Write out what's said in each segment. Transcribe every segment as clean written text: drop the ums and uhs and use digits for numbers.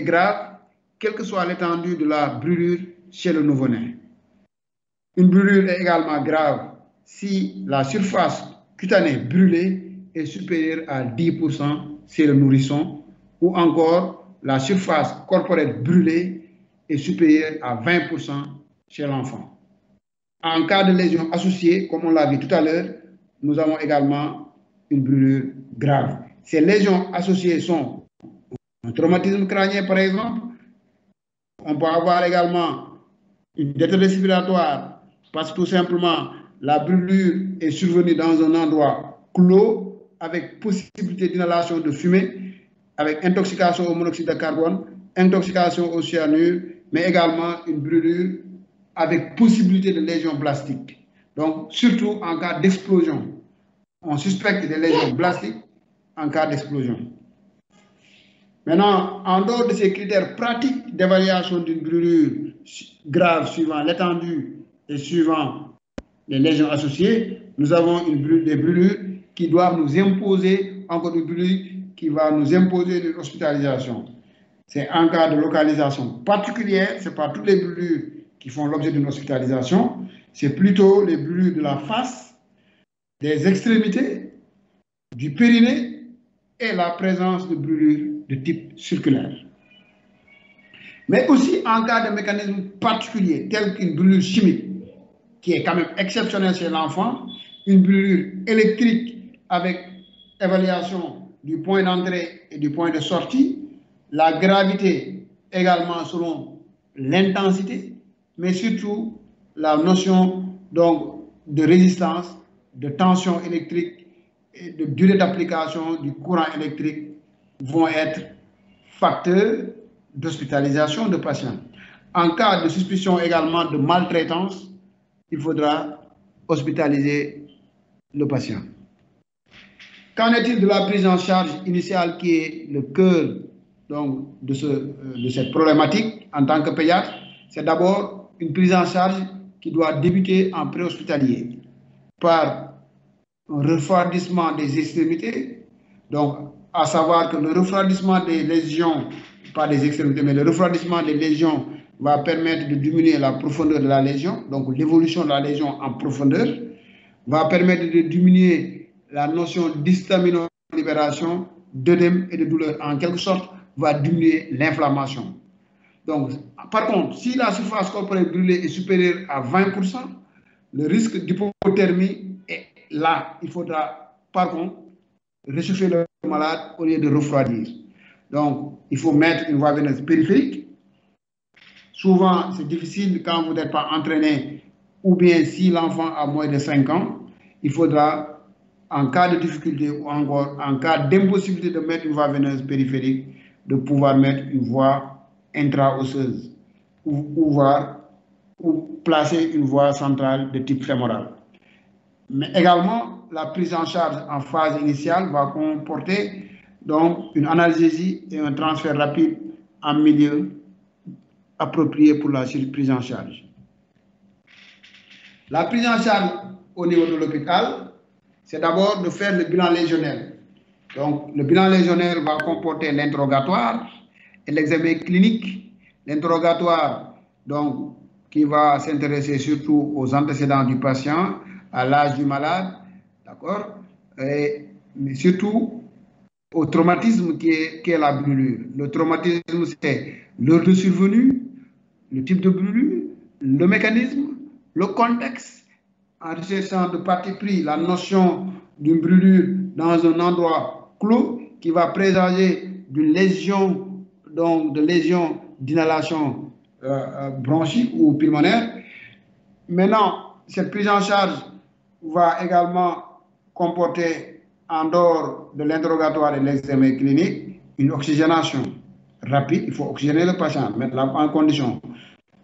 grave, quelle que soit l'étendue de la brûlure chez le nouveau-né. Une brûlure est également grave si la surface cutanée brûlée est supérieure à 10% chez le nourrisson, ou encore la surface corporelle brûlée est supérieure à 20% chez l'enfant. En cas de lésion associée, comme on l'a vu tout à l'heure, nous avons également une brûlure grave. Ces lésions associées sont un traumatisme crânien, par exemple. On peut avoir également une détresse respiratoire parce que tout simplement la brûlure est survenue dans un endroit clos avec possibilité d'inhalation de fumée, avec intoxication au monoxyde de carbone, intoxication au cyanure, mais également une brûlure avec possibilité de lésions blastiques. Donc, surtout en cas d'explosion. On suspecte des lésions blastiques en cas d'explosion. Maintenant, en dehors de ces critères pratiques d'évaluation d'une brûlure grave suivant l'étendue et suivant les lésions associées, nous avons des brûlures qui doivent nous imposer, encore une brûlure qui va nous imposer une hospitalisation. C'est en cas de localisation particulière, ce n'est pas toutes les brûlures qui font l'objet d'une hospitalisation, c'est plutôt les brûlures de la face, des extrémités, du périnée et la présence de brûlures de type circulaire. Mais aussi en cas de mécanisme particulier, tel qu'une brûlure chimique, qui est quand même exceptionnelle chez l'enfant, une brûlure électrique avec évaluation du point d'entrée et du point de sortie, la gravité également selon l'intensité, mais surtout la notion donc, de résistance, de tension électrique et de durée d'application du courant électrique vont être facteurs d'hospitalisation de patients. En cas de suspicion également de maltraitance, il faudra hospitaliser le patient. Qu'en est-il de la prise en charge initiale qui est le cœur donc, de cette problématique en tant que pédiatre? C'est d'abord une prise en charge qui doit débuter en préhospitalier par un refroidissement des extrémités, donc à savoir que le refroidissement des lésions, pas des extrémités, mais le refroidissement des lésions va permettre de diminuer la profondeur de la lésion, donc l'évolution de la lésion en profondeur, va permettre de diminuer la notion d'histaminolibération, d'œdème et de douleur. En quelque sorte, va diminuer l'inflammation. Donc, par contre, si la surface corporelle brûlée est supérieure à 20%, le risque d'hypothermie est là. Il faudra, par contre, réchauffer le malade au lieu de refroidir. Donc, il faut mettre une voie veineuse périphérique. Souvent, c'est difficile quand vous n'êtes pas entraîné, ou bien si l'enfant a moins de 5 ans, il faudra, en cas de difficulté ou encore en cas d'impossibilité de mettre une voie veineuse périphérique, de pouvoir mettre une voie intra-osseuse ou placer une voie centrale de type fémoral. Mais également, la prise en charge en phase initiale va comporter donc une analgésie et un transfert rapide en milieu approprié pour la prise en charge. La prise en charge au niveau de l'hôpital, c'est d'abord de faire le bilan lésionnel. Donc, le bilan lésionnel va comporter l'interrogatoire et l'examen clinique. L'interrogatoire, donc, qui va s'intéresser surtout aux antécédents du patient, à l'âge du malade, d'accord, mais surtout au traumatisme qui est la brûlure. Le traumatisme, c'est l'heure de survenue, le type de brûlure, le mécanisme, le contexte, en recherchant de parti pris la notion d'une brûlure dans un endroit clos qui va présager d'une lésion, donc de lésion d'inhalation bronchique ou pulmonaire. Maintenant, cette prise en charge va également comporter, en dehors de l'interrogatoire et de l'examen clinique, une oxygénation rapide. Il faut oxygéner le patient, mettre en condition.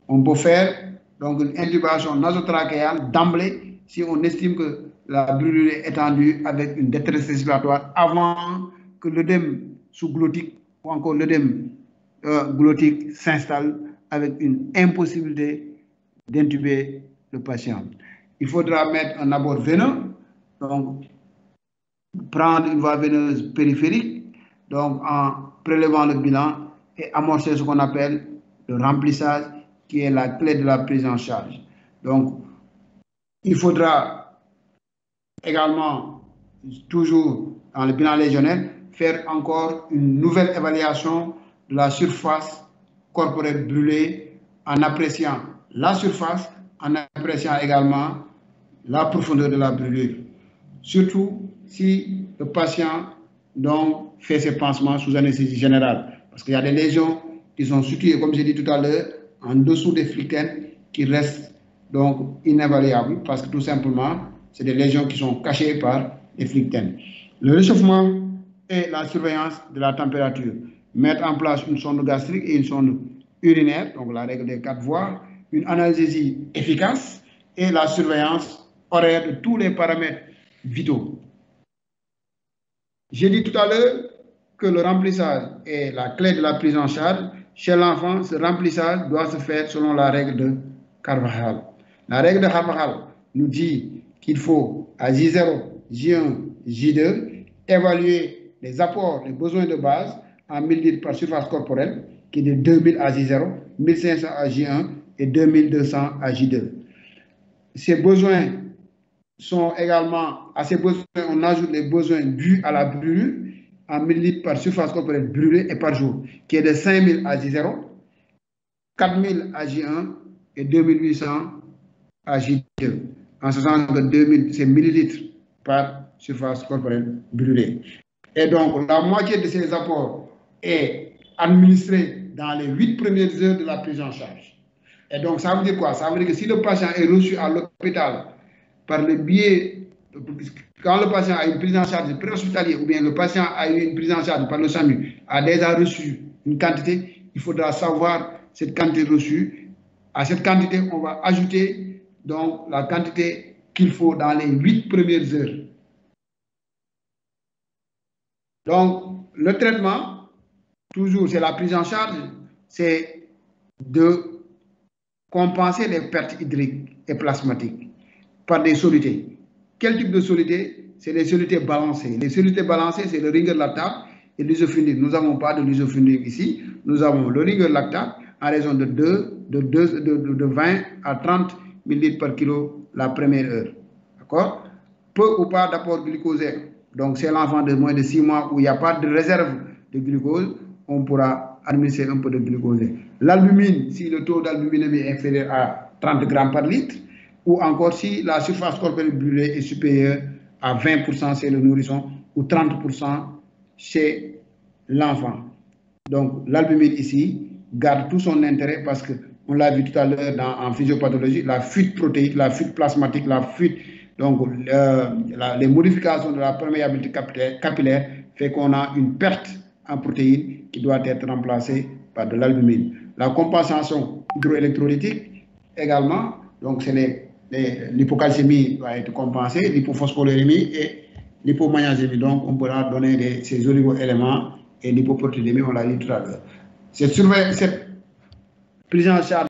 On peut faire donc une intubation nasotrachéale d'emblée si on estime que la brûlure est étendue avec une détresse respiratoire avant que l'œdème sous-glottique ou encore l'œdème glottique s'installe avec une impossibilité d'intuber le patient. Il faudra mettre un abord veineux, donc prendre une voie veineuse périphérique, donc en prélevant le bilan et amorcer ce qu'on appelle le remplissage, qui est la clé de la prise en charge. Donc, il faudra également, toujours dans le bilan légionnaire, faire encore une nouvelle évaluation de la surface corporelle brûlée en appréciant la surface, en appréciant également la profondeur de la brûlure. Surtout si le patient donc fait ses pansements sous anesthésie générale. Parce qu'il y a des lésions qui sont situées, comme j'ai dit tout à l'heure, en dessous des flictènes qui restent donc inévaluables parce que tout simplement, c'est des lésions qui sont cachées par les flictènes. Le réchauffement et la surveillance de la température. Mettre en place une sonde gastrique et une sonde urinaire, donc la règle des 4 voies, une analgésie efficace et la surveillance horaire de tous les paramètres vitaux. J'ai dit tout à l'heure que le remplissage est la clé de la prise en charge. Chez l'enfant, ce remplissage doit se faire selon la règle de Carvajal. La règle de Carvajal nous dit qu'il faut à J0, J1, J2 évaluer les apports, les besoins de base en millilitres par surface corporelle, qui est de 2000 à J0, 1500 à J1 et 2200 à J2. Ces besoins sont également, à ces besoins, on ajoute les besoins dus à la brûlure en millilitres par surface corporelle brûlée et par jour, qui est de 5000 à J0, 4000 à J1 et 2800 à J2. En ce sens que 2000, c'est millilitres par surface corporelle brûlée. Et donc, la moitié de ces apports est administrée dans les 8 premières heures de la prise en charge. Et donc, ça veut dire quoi? Ça veut dire que si le patient est reçu à l'hôpital par le biais, quand le patient a une prise en charge préhospitalière ou bien le patient a eu une prise en charge par le SAMU, a déjà reçu une quantité, il faudra savoir cette quantité reçue. À cette quantité, on va ajouter donc la quantité qu'il faut dans les 8 premières heures. Donc, le traitement, toujours, c'est la prise en charge, c'est de compenser les pertes hydriques et plasmatiques par des solutés. Quel type de solutés? C'est les solutés balancées. Les solutés balancées, c'est le rigueur lactate et l'isofundine. Nous n'avons pas de l'isofundine ici. Nous avons le rigueur lactate à raison de 20 à 30 ml par kilo la première heure. D'accord? Peu ou pas d'apport glucosé. Donc, c'est l'enfant de moins de 6 mois où il n'y a pas de réserve de glucose, on pourra administrer un peu de glucose. L'albumine, si le taux d'albumine est inférieur à 30 grammes par litre, ou encore si la surface corporelle brûlée est supérieure à 20% chez le nourrisson ou 30% chez l'enfant. Donc, l'albumine ici garde tout son intérêt parce qu'on l'a vu tout à l'heure en physiopathologie, la fuite protéique, la fuite plasmatique, la fuite, donc les modifications de la perméabilité capillaire fait qu'on a une perte en protéines qui doit être remplacée par de l'albumine. La compensation hydroélectrolytique également, donc c'est l'hypocalcémie doit être compensée, l'hypophospholérémie et l'hypomagnésémie. Donc on pourra donner ces oligo-éléments et l'hypoprotéinémie, on l'a dit tout à l'heure. Cette prise en charge